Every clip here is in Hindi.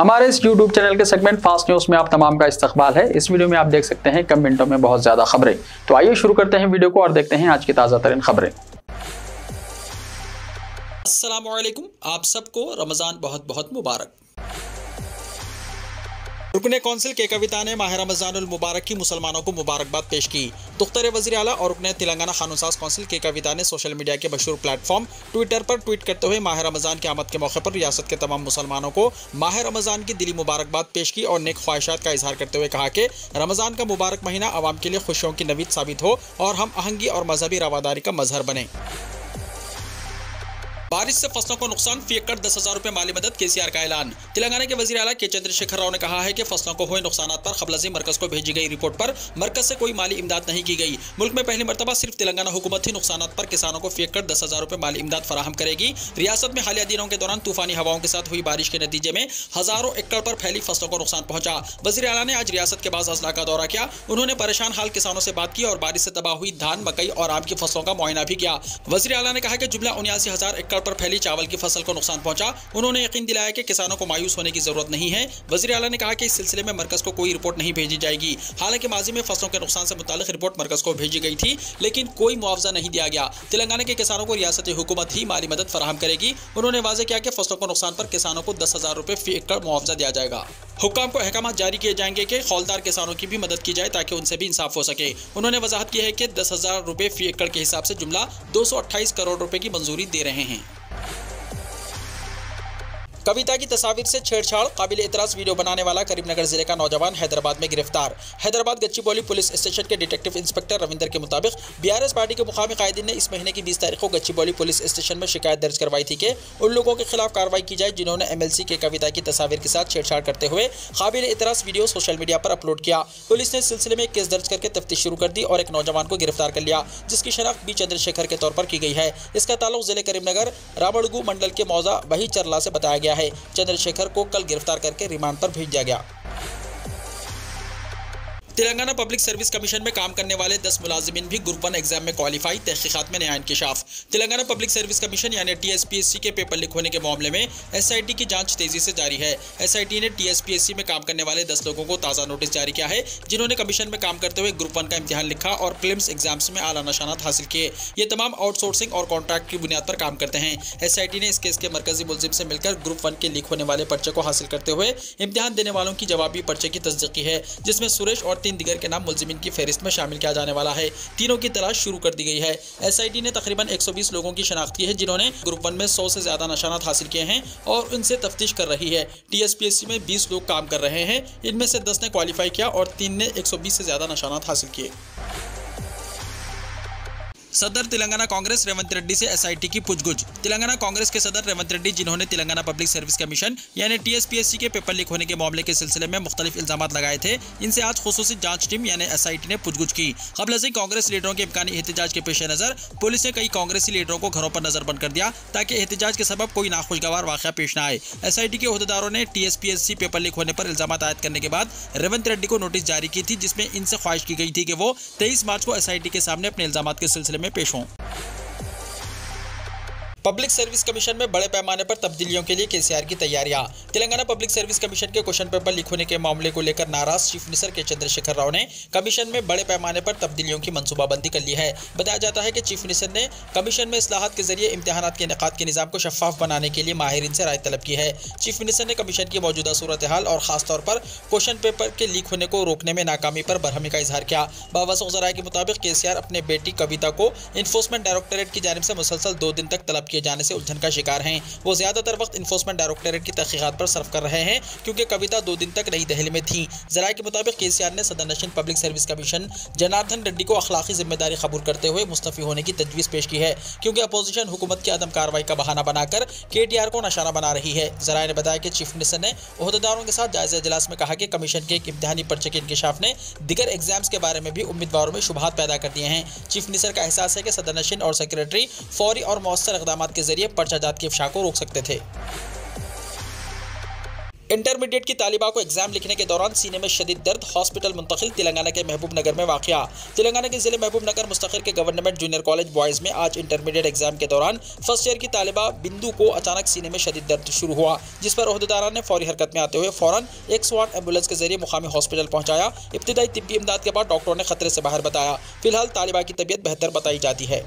हमारे इस YouTube चैनल के सेगमेंट फास्ट न्यूज में आप तमाम का इस्तकबाल है। इस वीडियो में आप देख सकते हैं कम मिनटों में बहुत ज्यादा खबरें। तो आइए शुरू करते हैं वीडियो को और देखते हैं आज की ताजा तरीन खबरें। अस्सलाम वालेकुम, आप सबको रमजान बहुत बहुत मुबारक। रुकने कौंसिल के कविता ने माह रमजानुल मुबारक की मुसलमानों को मुबारकबाद पेश की। दुख्तर वज़ीर आला और रुकने तेलंगाना कानूनसाज कौंसिल के कविता ने सोशल मीडिया के मशहूर प्लेटफॉर्म ट्विटर पर ट्वीट करते हुए माह रमजान की आमद के मौके पर रियासत के तमाम मुसलमानों को माह रमजान की दिली मुबारकबाद पेश की और नेक ख्वाहिशात का इजहार करते हुए कहा कि रमजान का मुबारक महीना आवाम के लिए खुशियों की नवीद साबित हो और हम आहंगी और मजहबी रवादारी का मजहर बने। बारिश से फसलों को नुकसान, फी एकड़ 10,000 रुपए माली मदद, केसीआर का ऐलान। तेलंगाना के वजीर आला के चंद्रशेखर राव ने कहा है कि फसलों को हुए नुकसान पर खबलजी मरकज को भेजी गई रिपोर्ट पर मरकज से कोई माली इमदाद नहीं की गई। मुल्क में पहली मरतबा सिर्फ तेलंगाना हुकूमत ही नुकसान पर किसानों को फी एकड़ 10,000 रुपए माली इमदाद फराहम करेगी। रियासत में हालिया दिनों के दौरान तूफानी हवाओं के साथ हुई बारिश के नतीजे में हजारों एकड़ पर फैली फसलों को नुकसान पहुंचा। वजीर आला ने आज रियासत के बाद अजला का दौरा किया। उन्होंने परेशान हाल किसानों से बात की और बारिश से तबाह हुई धान, मकई और आम की फसलों का मुआयना भी किया। वजीर आला ने कहा कि जुमला 79,000 एकड़ पर फैली चावल की फसल को नुकसान पहुंचा। उन्होंने यकीन दिलाया कि किसानों को मायूस होने की जरूरत नहीं है। वजीर आला ने कहा कि इस सिलसिले में मरकज को कोई रिपोर्ट नहीं भेजी जाएगी। हालांकि माजी में फसलों के नुकसान से मुतालिक रिपोर्ट मरकज को भेजी गई थी, लेकिन कोई मुआवजा नहीं दिया गया। तेलंगाना के किसानों को रियासती हुकूमत ही माली मदद फराहम करेगी। उन्होंने वाज़ेह किया कि फसलों को नुकसान पर किसानों को 10,000 रुपए फी एकड़ मुआवजा दिया जाएगा। हुक्काम को अहकाम जारी किए जाएंगे कि खौलदार किसानों की भी मदद की जाए ताकि उनसे भी इंसाफ हो सके। उन्होंने वजाहत की है कि 10,000 रुपए फी एकड़ के हिसाब से जुमला 228 करोड़ रुपए की मंजूरी दे रहे हैं। कविता की तस्वीर से छेड़छाड़, काबिल एतराज वीडियो बनाने वाला करीमनगर जिले का नौजवान हैदराबाद में गिरफ्तार। हैदराबाद गच्चीबौली पुलिस स्टेशन के डिटेक्टिव इंस्पेक्टर रविंदर के मुताबिक बीआरएस पार्टी के मुकामी कायदीन ने इस महीने की 20 तारीख को गच्चीबौली पुलिस स्टेशन में शिकायत दर्ज करवाई थी कि उन लोगों के खिलाफ कार्रवाई की जाए जिन्होंने MLC के कविता की तस्वीर के साथ छेड़छाड़ करते हुए काबिल एतराज वीडियो सोशल मीडिया पर अपलोड किया। पुलिस ने इस सिलसिले में एक केस दर्ज करके तफ्तीश शुरू कर दी और एक नौजवान को गिरफ्तार कर लिया, जिसकी शनाख्त बी चंद्रशेखर के तौर पर की गई है। इसका ताल्लुक जिले करीमनगर रामड़गू मंडल के मौजा बही चरला से बताया गया है। चंद्रशेखर को कल गिरफ्तार करके रिमांड पर भेज दिया गया। तेलंगाना पब्लिक सर्विस कमीशन में काम करने वाले 10 मुलाजिमीन भी ग्रुप 1 एग्जाम में क्वालिफाई, तहकीकात में नया इंकिशाफ। तेलंगाना पब्लिक सर्विस कमीशन यानी TSPSC के पेपर लीक होने के मामले में SIT की जांच तेजी से जारी है। SIT ने TSPSC में काम करने वाले 10 लोगों को ताज़ा नोटिस जारी किया है, जिन्होंने कमीशन में काम करते हुए ग्रुप 1 का इम्तिहान लिखा और प्रीलिम्स एग्जाम्स में आला निशानात हासिल किए। ये तमाम आउटसोर्सिंग और कॉन्ट्रैक्ट की बुनियाद पर काम करते हैं। SIT ने इस केस के मरकजी मुलजिम से मिलकर ग्रुप 1 के लीक होने वाले पर्चे को हासिल करते हुए इम्तिहान देने वालों की जवाबी पर्चे की तस्दीक की है, जिसमें सुरेश और 3 दिगर के नाम मुलजिमीन की फहरिस्त में शामिल किया जाने वाला है। तीनों की तलाश शुरू कर दी गई है। SIT ने तकरीबन 120 लोगों की शनाख्त की है, जिन्होंने ग्रुप 1 में 100 से ज्यादा निशानात हासिल किए हैं और उनसे तफ्तीश कर रही है। TSPSC में 20 लोग काम कर रहे हैं, इनमें से 10 ने क्वालिफाई किया और 3 ने 120 से ज्यादा निशानात हासिल किए। सदर तेलंगाना कांग्रेस रेवंत रेड्डी से SIT की पूछगछ। तेलंगाना कांग्रेस के सदर रेवंत रेड्डी, जिन्होंने तेलंगाना पब्लिक सर्विस कमीशन यानी TSPSC के पेपर लीक होने के मामले के सिलसिले में मुख्तलिफ इल्जाम लगाए थे, इनसे आज खुसूसी जांच टीम यानी SIT ने पूछगछ की। कबल से कांग्रेस लीडरों के इम्कानी एहतजाज के पेश नजर पुलिस ने कई कांग्रेसी लीडरों को घरों पर नजरबंद कर दिया ताकि एहतजाज के सबब कोई नाखुशगवार वाक़या पेश न आए। SIT के अहदेदारों ने TSPSC पेपर लीक होने पर इल्जाम आयद करने के बाद रेवंत रेड्डी को नोटिस जारी की थी, जिसमें इनसे ख्वाहिश की गई थी कि वो 23 मार्च को SIT के सामने अपने इल्जामात के सिलसिले में पेश हों। पब्लिक सर्विस कमीशन में बड़े पैमाने पर तब्दीलियों के लिए KCR की तैयारियां। तेलंगाना पब्लिक सर्विस कमीशन के क्वेश्चन पेपर लीक होने के मामले को लेकर नाराज चीफ मिनिस्टर के चंद्रशेखर राव ने कमीशन में बड़े पैमाने पर तब्दीलियों की मंसूबाबंदी कर ली है। बताया जाता है कि चीफ मिनिस्टर ने कमीशन में इस्लाहात के जरिए इम्तिहानात के इनेकाद के निज़ाम को शफाफ बनाने के लिए माहिरीन से राय तलब की है। चीफ मिनिस्टर ने कमीशन की मौजूदा सूरत हाल और खासतौर पर क्वेश्चन पेपर के लीक होने को रोकने में नाकामी पर बरहमी का इजहार किया। बावसूख ज़राए के मुताबिक KCR अपने बेटी कविता को इन्फोर्समेंट डायरेक्टरेट की जानिब से मुसलसल 2 दिन तक तलब किए जाने से उलझन का शिकार हैं। वो ज्यादातर वक्त इन्फोर्समेंट डायरेक्टरेट की तहकीकात पर सर्फ कर रहे हैं, क्योंकि कविता 2 दिन तक नई दिल्ली में थी। जराये के मुताबिक KCR ने सदर नशीन public service commission Janardhan Reddy को अखलाकी जिम्मेदारी कबूल करते हुए मुस्तफी होने की तजवीज़ पेश की है, क्योंकि अपोजिशन हुकूमत की अदम कार्रवाई का बहाना बनाकर KTR को निशाना बना रही है। जराये ने बताया कि चीफ मिनिस्टर ने अहदेदारों के साथ जायजा इजलास में कहा कि कमीशन के एक इम्तिहानी पर्चे के इंकिशाफ ने दिगर एग्जाम्स के बारे में भी उम्मीदवारों में शुबहात पैदा कर दिए हैं। चीफ मिनिस्टर का एहसास है कि सदर नशीन और सेक्रेटरी फौरी और मौसर इक़दामात के जरिए पर्चा जात के इफ्शा को रोक सकते थे। इंटरमीडिएट की तालिबा को एग्जाम लिखने के दौरान सीने में शदीद दर्द, हॉस्पिटल मुंतकिल। तेलंगाना के महबूब नगर में वाक़या। तेलंगाना के जिले महबूब नगर मुस्तकिल के गवर्नमेंट जूनियर कॉलेज बॉयज़ में आज इंटरमीडिएट एग्जाम के दौरान फर्स्ट ईयर की तालिबा बिंदु को अचानक सीने में शदीद दर्द शुरू हुआ, जिस पर ओहदेदारान ने फौरी हरकत में आते हुए फौरन 108 एम्बुलेंस के जरिए मुकामी हॉस्पिटल पहुंचाया। इब्तिदाई तिब्बी इमदाद के बाद डॉक्टरों ने खतरे से बाहर बताया। फिलहाल तालिबा की तबीयत बेहतर बताई जाती है।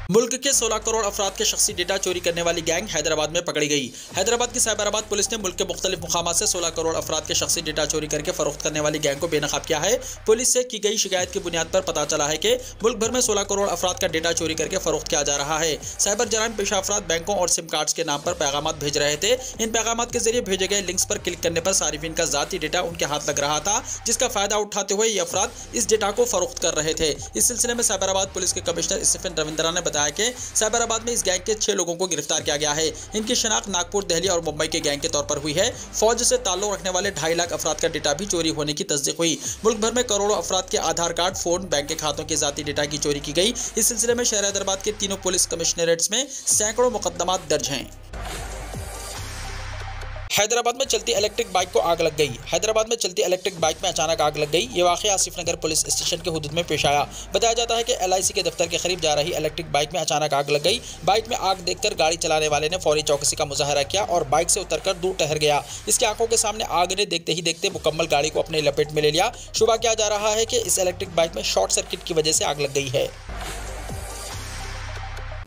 मुल्क के 16 करोड़ अफराद के शख्सी डेटा चोरी करने वाली गैंग हैदराबाद में पकड़ी गई। हैदराबाद की साइबराबाद पुलिस ने मुल्क के मुख्तलिफ मुकामात से 16 करोड़ अफराद के शख्सी डेटा चोरी करके फरोख्त करने वाली गैंग को बेनकाब किया है। पुलिस से की गई शिकायत की बुनियाद पर पता चला है कि मुल्क भर में 16 करोड़ अफराद का डेटा चोरी करके फरोख्त किया जा रहा है। साइबर जराइम पेशा अफराद बैंकों और सिम कार्ड्स के नाम पर पैगामात भेज रहे थे। इन पैगामात के जरिए भेजे गए लिंक्स पर क्लिक करने पर सारिफिन का जाती डेटा उनके हाथ लग रहा था, जिसका फायदा उठाते हुए ये अफराद इस डेटा को फरोख्त कर रहे थे। इस सिलसिले में साइबराबाद पुलिस के कमिश्नर स्टीफन रविंद्रा ने बताया कि साइबराबाद में इस गैंग के 6 लोगों को गिरफ्तार किया गया है। इनकी शनाख्त नागपुर, दिल्ली और मुंबई के गैंग के तौर पर हुई है। फौज से ताल्लुक रखने वाले 2.5 लाख अफराद का डेटा भी चोरी होने की तस्दीक हुई। मुल्क भर में करोड़ों अफराद के आधार कार्ड, फोन, बैंक के खातों के जाती डेटा की चोरी की गई। इस सिलसिले में शहर हैदराबाद के तीनों पुलिस कमिश्नरेट्स में सैकड़ों मुकदमात दर्ज हैं। हैदराबाद में चलती इलेक्ट्रिक बाइक को आग लग गई। हैदराबाद में चलती इलेक्ट्रिक बाइक में अचानक आग लग गई। ये वाक़या आसिफ नगर पुलिस स्टेशन के हुदूद में पेश आया। बताया जाता है कि LIC के दफ्तर के करीब जा रही इलेक्ट्रिक बाइक में अचानक आग लग गई। बाइक में आग देखकर गाड़ी चलाने वाले ने फौरी चौकसी का मुजाहरा किया और बाइक से उतरकर दूर ठहर गया। इसकी आंखों के सामने आग ने देखते ही देखते मुकम्मल गाड़ी को अपने लपेट में ले लिया। शुबा किया जा रहा है कि इस इलेक्ट्रिक बाइक में शॉर्ट सर्किट की वजह से आग लग गई है।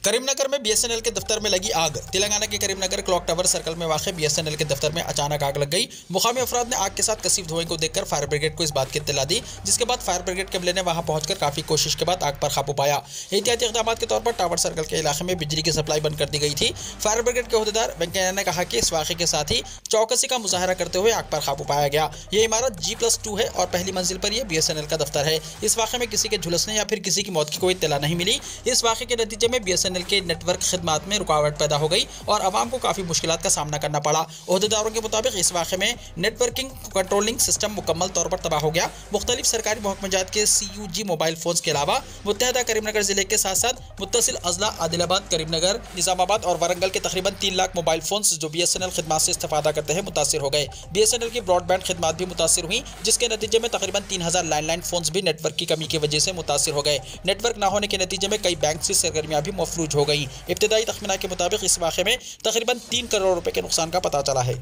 करीमनगर में BSNL के दफ्तर में लगी आग। तेलंगाना के करीमनगर क्लॉक टावर सर्कल में वाक़ BSNL के दफ्तर में अचानक आग लग गई। मुकामी अफराद ने आग के साथ कसीफ धुएं को देखकर फायर ब्रिगेड को इस बात की इत्तला दी, जिसके बाद फायर ब्रिगेड के अमले ने वहां पहुंचकर काफ़ी कोशिश के बाद आग पर काबू पाया। एहतियाती इक़दाम के तौर पर टावर सर्कल के इलाके में बिजली की सप्लाई बंद कर दी गई थी। फायर ब्रिगेड के ओहदेदार वेंकैया ने कहा कि इस वाक़े के साथ ही चौकसी का मुजाहरा करते हुए आग पर काबू पाया गया। ये इमारत G+2 है और पहली मंजिल पर यह BSNL का दफ्तर है। इस वाक़े में किसी के झुलसने या फिर किसी की मौत की कोई इत्तला नहीं मिली। इस वाक़े के नतीजे में BSNL के नेटवर्क खिदमात में रुकावट पैदा हो गई और आवाम को काफ़ी मुश्किलात का सामना करना पड़ा। ओहदेदारों के मुताबिक इस वाक़े में नेटवर्किंग कंट्रोलिंग सिस्टम मुकम्मल तौर पर तबाह हो गया। मुख्तलिफ सरकारी महकमेजात के CUG मोबाइल फ़ोन्स के अलावा मुत्तहदा करीमनगर ज़िले के साथ साथ मुत्तसिल अजला आदिलाबाद, करीमनगर, निज़ामाबाद और वरंगल के तकरीबन 3 लाख मोबाइल फ़ोन्स जो BSNL खिदमात से इस्तेफादा करते हैं मुतासिर हो गए। BSNL की ब्रॉडबैंड खिदमात भी मुतासिर हुई, जिसके नतीजे में तकरीबन 3000 लैंडलाइन फ़ोन्स भी नेटवर्क की कमी की वजह से मुतासिर हो गए। नेटवर्क न होने के नतीजे में कई बैंक की सरगर्मियाँ भी मफलूज हो गई। इब्तिदाई तखमीना के मुताबिक इस वाक़े में तकरीबन 3 करोड़ रुपए के नुकसान का पता चला है।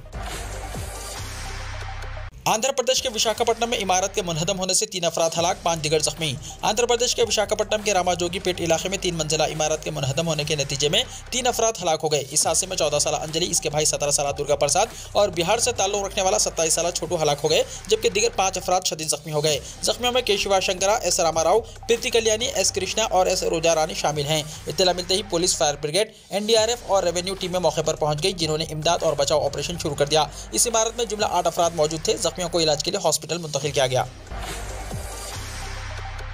आंध्र प्रदेश के विशाखापट्टनम में इमारत के मुनहदम होने से 3 अफराद हलाक, 5 दिगर जख्मी। आंध्र प्रदेश के विशाखापट्टनम के रामाजोगीपेट इलाके में 3 मंजिला इमारत के मुनहदम होने के नतीजे में 3 अफराद हलाक हो गए। इस हादसे में 14 साल अंजलि, इसके भाई 17 साल दुर्गा प्रसाद और बिहार से ताल्लुक रखने वाला 27 साल छोटू हलाक हो गए, जबकि दिगर 5 अफराद शदीद जख्मी हो गए। जख्मियों में केशिवा शंकरा, S रामाराव, प्रीति कल्याणी, S कृष्णा और S रोजा रानी शामिल हैं। इत्तला मिलते ही पुलिस, फायर ब्रिगेड, NDRF और रेवेन्यू टीमें मौके पर पहुंच गई, जिन्होंने इमदाद और बचाव ऑपरेशन शुरू कर दिया। इस इमारत में जुमला 8 अफराद मौजूद थे। जख्मियों को इलाज के लिए हॉस्पिटल मुंतकिल किया गया।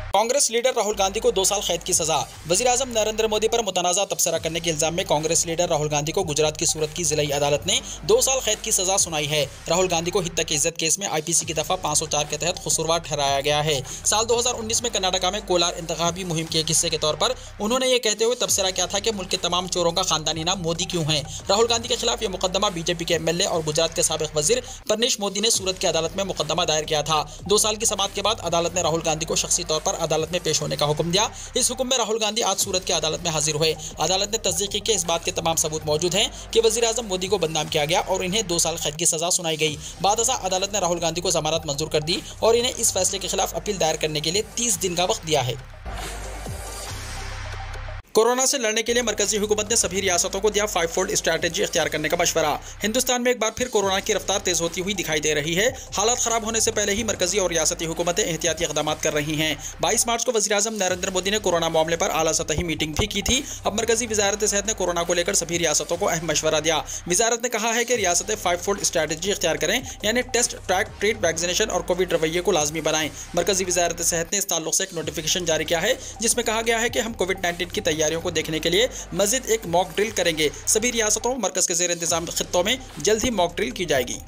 कांग्रेस लीडर राहुल गांधी को 2 साल कैद की सजा। वज़ीर-ए-आज़म नरेंद्र मोदी पर मुतनाज़ा तबसरा करने के इल्जाम में कांग्रेस लीडर राहुल गांधी को गुजरात की सूरत की जिलाई अदालत ने 2 साल कैद की सजा सुनाई है। राहुल गांधी को हित्ता की इज्जत केस में IPC की दफ़ा 504 के तहत कसूरवार ठहराया गया है। साल 2019 में कर्नाटका में कोलार इंतखाबी मुहिम के एक हिस्से के तौर पर उन्होंने ये कहते हुए तबसरा किया था कि मुल्क के तमाम चोरों का खानदानी नाम मोदी क्यों है। राहुल गांधी के खिलाफ ये मुकदमा BJP के MLA और गुजरात के साबिक वजीर परनीश मोदी ने सूरत की अदालत में मुकदमा दायर किया था। 2 साल की समाअत के बाद अदालत ने राहुल गांधी को शख्सी तौर पर अदालत में पेश होने का हुक्म दिया। इस हुक्म में राहुल गांधी आज सूरत की अदालत में हाजिर हुए। अदालत ने तस्दीक की कि इस बात के तमाम सबूत मौजूद हैं कि वज़ीर-ए-आज़म मोदी को बदनाम किया गया और इन्हें 2 साल कैद की सजा सुनाई गई। बाद अदालत ने राहुल गांधी को जमानत मंजूर कर दी और इन्हें इस फैसले के खिलाफ अपील दायर करने के लिए 30 दिन का वक्त दिया है। कोरोना से लड़ने के लिए मरकजी हुकूमत ने सभी रियासतों को दिया 5-फोल्ड स्ट्रैटेजी इख्तियार करने का मशवरा। हिंदुस्तान में एक बार फिर कोरोना की रफ्तार तेज होती हुई दिखाई दे रही है। हालात खराब होने से पहले ही मरकजी और रियासती हुकूमतें एहतियाती इक़दाम कर रही हैं। 22 मार्च को वज़ीर-ए-आज़म नरेंद्र मोदी ने कोरोना मामले पर आला सतही मीटिंग भी की थी। अब मरकजी वज़ारत सेहत ने कोरोना को लेकर सभी रियासतों को अहम मशवरा दिया। वज़ारत ने कहा है कि रियासतें 5-फोल्ड स्ट्रैटेजी इख्तियार करें, यानी टेस्ट, ट्रैक, ट्रीट, वैक्सीनेशन और कोविड रवैये को लाजमी बनाएं। मरकजी वज़ारत सेहत ने इस ताल्लुक से एक नोटिफिकेशन जारी किया है, जिसमें कहा गया है कि हम कोविड-19 की तैयारियों को देखने के लिए मज़ीद एक मॉक ड्रिल करेंगे। सभी रियासतों, मरकज़ के ज़ेर इंतज़ाम खित्तों में जल्द ही मॉक ड्रिल की जाएगी।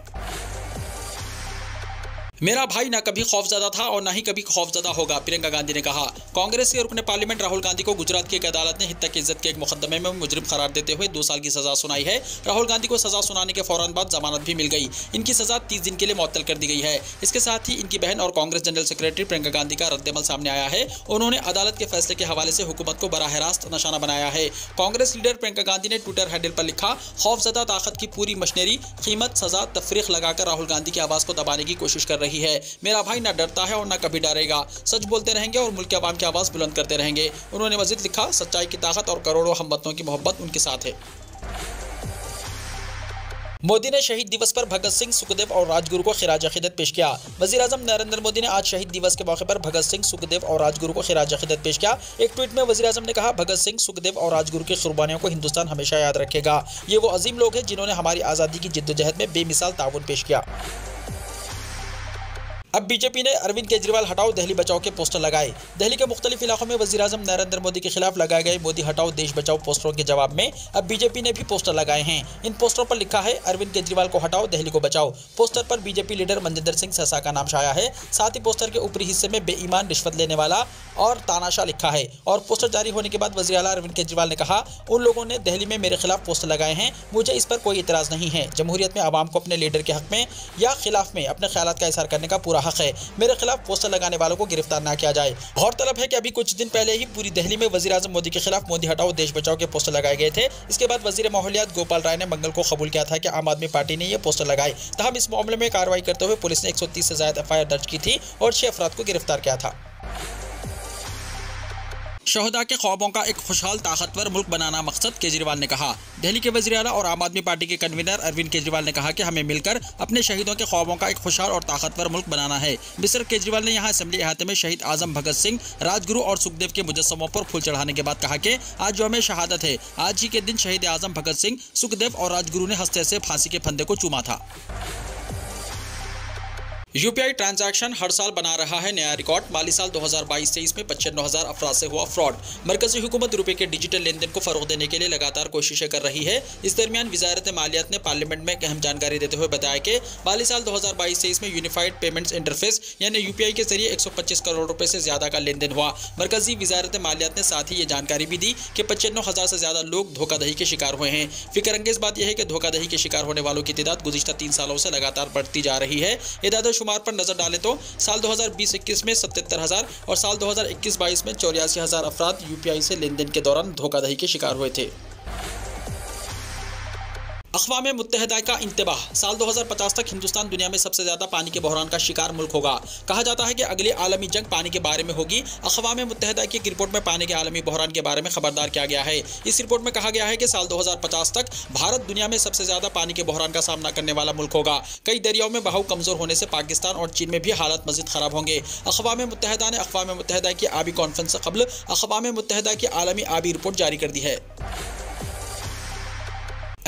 मेरा भाई ना कभी खौफजदा था और ना ही कभी खौफजदा होगा, प्रियंका गांधी ने कहा। कांग्रेस के रुकने पार्लियामेंट राहुल गांधी को गुजरात की एक अदालत ने हित्ता की इज्जत के एक मुकदमे में मुजरिम करार देते हुए 2 साल की सजा सुनाई है। राहुल गांधी को सजा सुनाने के फौरन बाद जमानत भी मिल गई। इनकी सजा 30 दिन के लिए मुअत्तल कर दी गई है। इसके साथ ही इनकी बहन और कांग्रेस जनरल सेक्रेटरी प्रियंका गांधी का रद्दमल सामने आया है। उन्होंने अदालत के फैसले के हवाले से हुकूमत को बराह रास्त निशाना बनाया है। कांग्रेस लीडर प्रियंका गांधी ने ट्विटर हैंडल पर लिखा, खौफजदा ताकत की पूरी मशीनरी कीमत सजा तफरीक लगाकर राहुल गांधी की आवाज को दबाने की कोशिश कर रही है। मेरा भाई ना डरता है और ना कभी डरेगा, सच बोलते रहेंगे और मुल्क के अवाम की आवाज बुलंद करते रहेंगे। उन्होंने मजीद लिखा, सच्चाई की ताकत और करोड़ों हमवतनों की मोहब्बत उनके साथ है। मोदी ने शहीद दिवस पर भगत सिंह, सुखदेव और राजगुरु को खिराज अकीदत पेश किया। वज़ीर-ए-आज़म नरेंद्र मोदी ने आज शहीद दिवस के मौके पर भगत सिंह, सुखदेव और राजगुरु को खिराज अकीदत पेश किया। एक ट्वीट में वज़ीर-ए-आज़म ने कहा, भगत सिंह, सुखदेव और राजगुरु की कुर्बानियों को हिंदुस्तान हमेशा याद रखेगा। ये वो अजीम लोग हैं जिन्होंने हमारी आज़ादी की जिद्दोजहद में बेमिसाल ताउन पेश किया। अब बीजेपी ने अरविंद केजरीवाल हटाओ दिल्ली बचाओ के पोस्टर लगाए। दिल्ली के मुख्तलिफ इलाकों में वज़ीर-ए-आज़म नरेंद्र मोदी के खिलाफ लगाए गए मोदी हटाओ देश बचाओ पोस्टरों के जवाब में अब बीजेपी ने भी पोस्टर लगाए हैं। इन पोस्टरों पर लिखा है, अरविंद केजरीवाल को हटाओ दिल्ली को बचाओ। पोस्टर पर बीजेपी लीडर मनजिंदर सिंह सहसा का नाम छाया है। साथ ही पोस्टर के ऊपरी हिस्से में बेईमान, रिश्वत लेने वाला और तानाशाह लिखा है। और पोस्टर जारी होने के बाद वज़ीर आला अरविंद केजरीवाल ने कहा, उन लोगों ने दिल्ली में मेरे खिलाफ पोस्टर लगाए हैं, मुझे इस पर कोई इतराज़ नहीं है। जमहूरियत में आवाम को अपने लीडर के हक में या खिलाफ में अपने ख्यालात का इज़हार करने का पूरा हक है। मेरे खिलाफ पोस्टर लगाने वालों को गिरफ्तार ना किया जाए। गौरतलब है कि अभी कुछ दिन पहले ही पूरी दिल्ली में वज़ीर-ए-आज़म मोदी के खिलाफ मोदी हटाओ देश बचाओ के पोस्टर लगाए गए थे। इसके बाद वज़ीर माहौलियात गोपाल राय ने मंगल को कबूल किया था कि आम आदमी पार्टी ने ये पोस्टर लगाए। तहम इस मामले में कार्रवाई करते हुए पुलिस ने 130 से ज़्यादा FIR दर्ज की थी और 6 अफराद को गिरफ्तार किया था। शहदा के ख्वाबों का एक खुशहाल ताकतवर मुल्क बनाना मकसद, केजरीवाल ने कहा। दिल्ली के वज़ीर आला और आम आदमी पार्टी के कन्वीनर अरविंद केजरीवाल ने कहा कि हमें मिलकर अपने शहीदों के ख्वाबों का एक खुशहाल और ताकतवर मुल्क बनाना है। मिस्टर केजरीवाल ने यहाँ असेंबली अहाते में शहीद आजम भगत सिंह, राजगुरु और सुखदेव के मुजस्समों पर फूल चढ़ाने के बाद कहा कि आज यौम शहादत है। आज ही के दिन शहीद आजम भगत सिंह, सुखदेव और राजगुरु ने हंसते से फांसी के फंदे को चूमा था। यूपीआई ट्रांजैक्शन हर साल बना रहा है नया रिकॉर्ड। माली साल 2022-23 में 95,000 अफराद से हुआ फ्रॉड। मरकजी हुकूमत रुपए के डिजिटल लेन देन को फरोग देने के लिए लगातार कोशिशें कर रही है। इस दरमियान वजारत मालियात ने पार्लियामेंट में अहम जानकारी देते हुए बताया कि माली साल 2022-23 में यूनिफाइड पेमेंट्स इंटरफेस यानी यूपीआई के जरिए 125 करोड़ रुपए से ज्यादा का लेन देन हुआ। मरकजी वजारत मालियात ने साथ ही ये जानकारी भी दी कि 95,000 से ज्यादा लोग धोखाधड़ी के शिकार हुए हैं। फिक्रअंगेज बात यह है कि धोखाधड़ी के शिकार होने वालों की तादाद गुज़िश्ता 3 सालों से लगातार बढ़ती जा रही है। इदाद शुमार पर नजर डालें तो साल 2020-21 में 77,000 और साल 2021-22 में 84,000 अफराद यूपीआई से लेन देन के दौरान धोखाधड़ी के शिकार हुए थे। अक़वाम मुत्तहिदा का इंतबाह, साल 2050 तक हिंदुस्तान दुनिया में सबसे ज़्यादा पानी के बहरान का शिकार मुल्क होगा। कहा जाता है कि अगली आलमी जंग पानी के बारे में होगी। अक़वाम मुत्तहिदा की एक रिपोर्ट में पानी के आलमी बहरान के बारे में खबरदार किया गया है। इस रिपोर्ट में कहा गया है कि साल 2050 तक भारत दुनिया में सबसे ज़्यादा पानी के बहरान का सामना करने वाला मुल्क होगा। कई दरियाओं में बहाव कमज़ोर होने से पाकिस्तान और चीन में भी हालात मज़ीद ख़राब होंगे। अक़वाम मुत्तहिदा ने अक़वाम मुत्तहिदा की आबी कॉन्फ्रेंस से कबल अक़वाम मुत्तहिदा की आलमी आबी रिपोर्ट जारी कर दी है।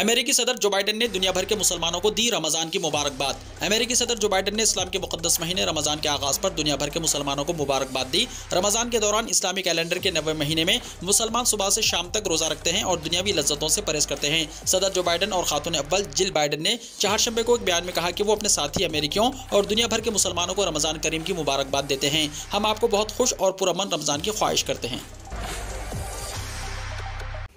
अमेरिकी सदर जो बाइडेन ने दुनिया भर के मुसलमानों को दी रमज़ान की मुबारकबाद। अमेरिकी सदर जो बाइडेन ने इस्लाम के मुक़द्दस महीने रमज़ान के आगाज़ पर दुनिया भर के मुसलमानों को मुबारकबाद दी। रमज़ान के दौरान इस्लामी कैलेंडर के 90वें महीने में मुसलमान सुबह से शाम तक रोज़ा रखते हैं और दुनियावी लज्जतों से परहेज़ करते हैं। सदर जो बाइडेन और खातून अव्वल जिल बाइडेन ने चारशंबे को एक बयान में कहा कि वो अपने साथी अमेरिकियों और दुनिया भर के मुसलमानों को रमज़ान करीम की मुबारकबाद देते हैं। हम आपको बहुत खुश और पुरअमन रमज़ान की ख्वाहिश करते हैं।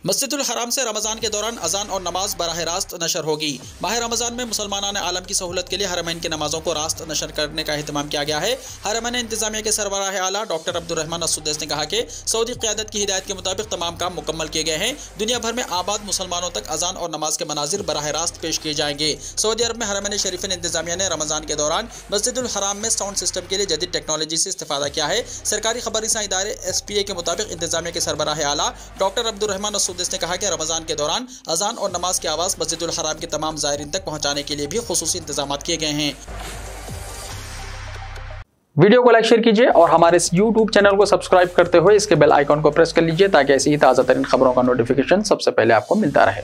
मस्जिदुल हराम से रमज़ान के दौरान अजान और नमाज बराह रास्त नशर होगी। माह रमज़ान में मुसलमान आलम की सहूलत के लिए हरमैन की नमाज़ों को रास्त नशर करने का एहतमाम किया गया है। हरमैन इंतज़ामिया के सरबराह आला डॉक्टर अब्दुर्रहमान अस्सुदैस ने कहा कि सऊदी क़यादत की हिदायत के मुताबिक तमाम काम मुकम्मल किए गए हैं। दुनिया भर में आबाद मुसलमानों तक अजान और नमाज के मनाजिर बराह रास्त पेश किए जाएंगे। सऊदी अरब में हरमैन शरीफीन इंतज़ामिया ने रमज़ान के दौरान मस्जिदुल हराम में साउंड सिस्टम के लिए जदीद टेक्नोलॉजी से इस्तेफ़ादा किया है। सरकारी खबरसां इदारे SPA के मुताबिक इंतज़ामिया के सरबराह आला डॉक्टर अब्दुर्रहमान अस्सुदैस ने कहा कि रमज़ान के दौरान अजान और नमाज की आवाज़ मस्जिदुल हराम के तमाम ज़ायरीन तक पहुंचाने के लिए भी खुसूसी इंतजामात किए गए हैं। वीडियो को लाइक शेयर कीजिए और हमारे इस YouTube चैनल को सब्सक्राइब करते हुए इसके बेल आइकॉन को प्रेस कर लीजिए ताकि ऐसी ही ताज़ा तरीन खबरों का नोटिफिकेशन सबसे पहले आपको मिलता रहे।